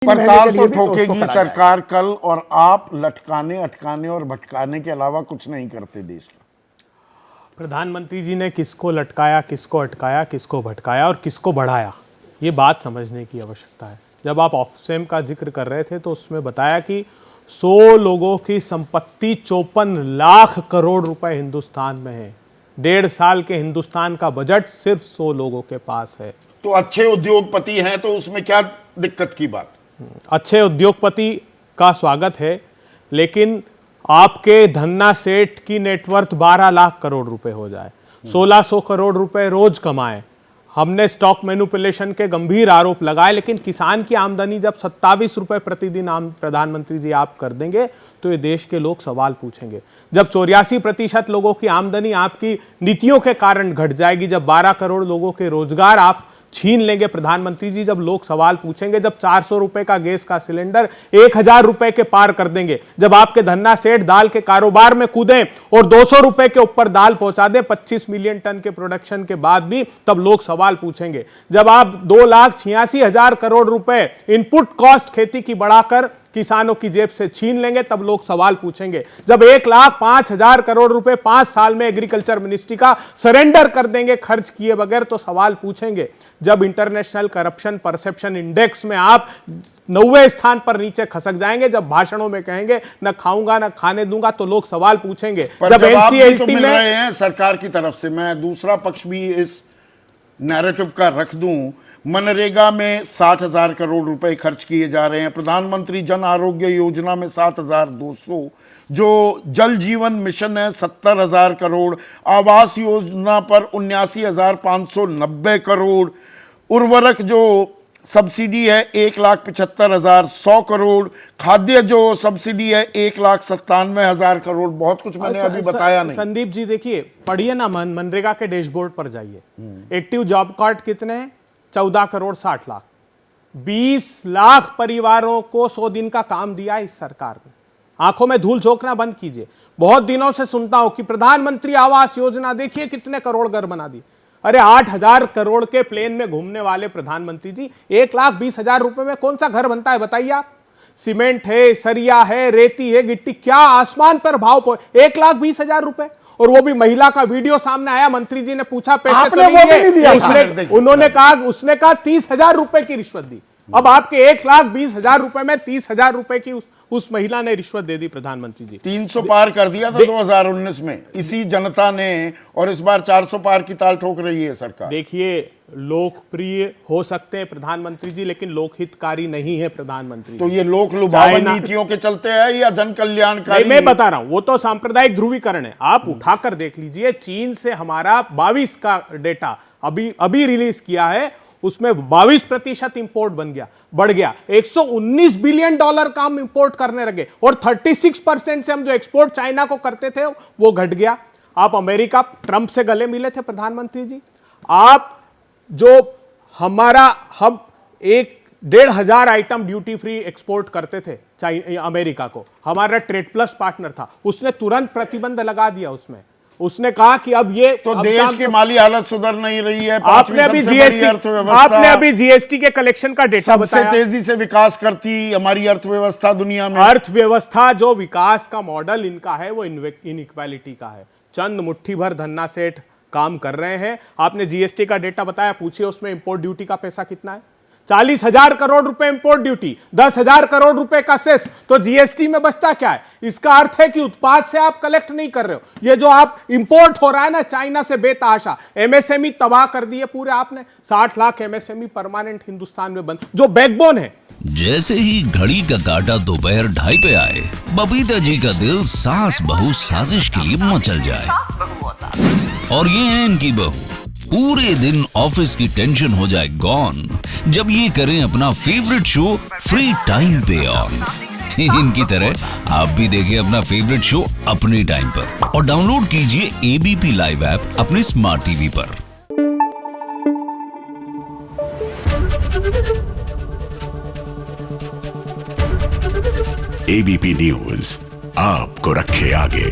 पड़ताल तो ठोकेगी सरकार कल, और आप लटकाने, अटकाने और भटकाने के अलावा कुछ नहीं करते देश का। प्रधानमंत्री जी ने किसको लटकाया, किसको अटकाया, किसको भटकाया और किसको बढ़ाया, ये बात समझने की आवश्यकता है। जब आप ऑक्सफैम का जिक्र कर रहे थे तो उसमें बताया कि 100 लोगों की संपत्ति 54 लाख करोड़ रुपए हिंदुस्तान में है। 1.5 साल के हिंदुस्तान का बजट सिर्फ 100 लोगों के पास है। तो अच्छे उद्योगपति हैं तो उसमें क्या दिक्कत की बात? अच्छे उद्योगपति का स्वागत है, लेकिन आपके धन्ना सेठ की नेटवर्थ 12 लाख करोड़ रुपए हो जाए, 1600 करोड़ रुपए रोज कमाए। हमने स्टॉक मैनिपुलेशन के गंभीर आरोप लगाए, लेकिन किसान की आमदनी जब 27 रुपए प्रतिदिन प्रधानमंत्री जी आप कर देंगे तो ये देश के लोग सवाल पूछेंगे। जब 84% लोगों की आमदनी आपकी नीतियों के कारण घट जाएगी, जब 12 करोड़ लोगों के रोजगार आप छीन लेंगे प्रधानमंत्री जी, जब लोग सवाल पूछेंगे, जब 400 रुपए का गैस का सिलेंडर 1000 रुपए के पार कर देंगे, जब आपके धन्ना सेठ दाल के कारोबार में कूदें और 200 रुपए के ऊपर दाल पहुंचा दें 25 मिलियन टन के प्रोडक्शन के बाद भी, तब लोग सवाल पूछेंगे। जब आप 2,86,000 करोड़ रुपए इनपुट कॉस्ट खेती की बढ़ाकर किसानों की जेब से छीन लेंगे, तब लोग सवाल पूछेंगे। जब 1,05,000 करोड़ रुपए 5 साल में एग्रीकल्चर मिनिस्ट्री का सरेंडर कर देंगे खर्च किए बगैर, तो सवाल पूछेंगे। जब इंटरनेशनल करप्शन परसेप्शन इंडेक्स में आप 90वें स्थान पर नीचे खसक जाएंगे, जब भाषणों में कहेंगे न खाऊंगा न खाने दूंगा, तो लोग सवाल पूछेंगे। जब एनसीएलटी में रहे हैं सरकार की तरफ से, मैं दूसरा पक्ष भी इस नैरेटिव का रख दूं, मनरेगा में 60,000 करोड़ रुपए खर्च किए जा रहे हैं, प्रधानमंत्री जन आरोग्य योजना में 7,200, जो जल जीवन मिशन है 70,000 करोड़, आवास योजना पर 79,590 करोड़, उर्वरक जो सब्सिडी है 1,75,000 100 करोड़, खाद्य जो सब्सिडी है 1,97,000 करोड़। बहुत कुछ मैंने अभी बताया नहीं। संदीप जी देखिए, पढ़िए ना, मनरेगा के डैशबोर्ड पर जाइए। एक्टिव जॉब कार्ड कितने हैं? 14 करोड़ 60 लाख। 20 लाख परिवारों को 100 दिन का काम दिया है इस सरकार ने। आंखों में धूल झोंकना बंद कीजिए। बहुत दिनों से सुनता हूं कि प्रधानमंत्री आवास योजना देखिए कितने करोड़ घर बना दिए। अरे 8,000 करोड़ के प्लेन में घूमने वाले प्रधानमंत्री जी, 1,20,000 रुपए में कौन सा घर बनता है बताइए आप? सीमेंट है, सरिया है, रेती है, गिट्टी, क्या आसमान पर भाव। 1,20,000 रुपए, और वो भी महिला का वीडियो सामने आया, मंत्री जी ने पूछा पैसे तो नहीं दिए, उन्होंने कहा 30,000 रुपए की रिश्वत दी। अब आपके 1,20,000 रुपए में 30,000 रुपए की उस महिला ने रिश्वत दे दी प्रधानमंत्री जी। 300 पार कर दिया था 2019 में इसी जनता ने, और इस बार 400 पार की ताल ठोक रही है सरकार। देखिए, लोकप्रिय हो सकते हैं प्रधानमंत्री जी, लेकिन लोकहितकारी नहीं है प्रधानमंत्री। तो ये लोक लुभावन नीतियों के चलते है या जन कल्याणकारी? मैं बता रहा हूं, वो तो सांप्रदायिक ध्रुवीकरण है। आप उठाकर देख लीजिए, चीन से हमारा 22 का डेटा अभी रिलीज किया है, उसमें 22% इंपोर्ट बढ़ गया। 119 बिलियन डॉलर का हम इंपोर्ट करने लगे, और 36% से हम जो एक्सपोर्ट चाइना को करते थे वो घट गया। आप अमेरिका, ट्रंप से गले मिले थे प्रधानमंत्री जी। आप जो हम 1,500 आइटम ड्यूटी फ्री एक्सपोर्ट करते थे अमेरिका को, हमारा ट्रेड प्लस पार्टनर था, उसने तुरंत प्रतिबंध लगा दिया। उसने कहा कि अब ये तो देश की माली हालत सुधर नहीं रही है। आपने अभी जीएसटी के कलेक्शन का डेटा बताया। सबसे तेजी से विकास करती हमारी अर्थव्यवस्था दुनिया में। अर्थव्यवस्था जो विकास का मॉडल इनका है वो इनइक्वालिटी का है। चंद मुट्ठी भर धन्ना सेठ काम कर रहे हैं। आपने जीएसटी का डेटा बताया, पूछिए उसमें इंपोर्ट ड्यूटी का पैसा कितना है? 40,000 करोड़ रुपए इंपोर्ट ड्यूटी, 10,000 करोड़ रुपए का सेस, तो जीएसटी में बचता क्या है? इसका अर्थ है कि उत्पाद से आप कलेक्ट नहीं कर रहे हो। ये जो आप इंपोर्ट हो रहा है ना चाइना से बेतहाशा, एमएसएमई तबाह कर दिए पूरे आपने। 60 लाख एमएसएमई परमानेंट हिंदुस्तान में बंद, जो बैकबोन है। जैसे ही घड़ी का काटा दोपहर 2:30 पे आए, बबीता जी का दिल सास बहू साजिश के लिए मचल जाए। और ये है इनकी बहू, पूरे दिन ऑफिस की टेंशन हो जाए गॉन जब ये करें अपना फेवरेट शो फ्री टाइम पे ऑन। इनकी तरह आप भी देखिए अपना फेवरेट शो अपने टाइम पर, और डाउनलोड कीजिए एबीपी लाइव ऐप अपने स्मार्ट टीवी पर। एबीपी न्यूज आपको रखे आगे।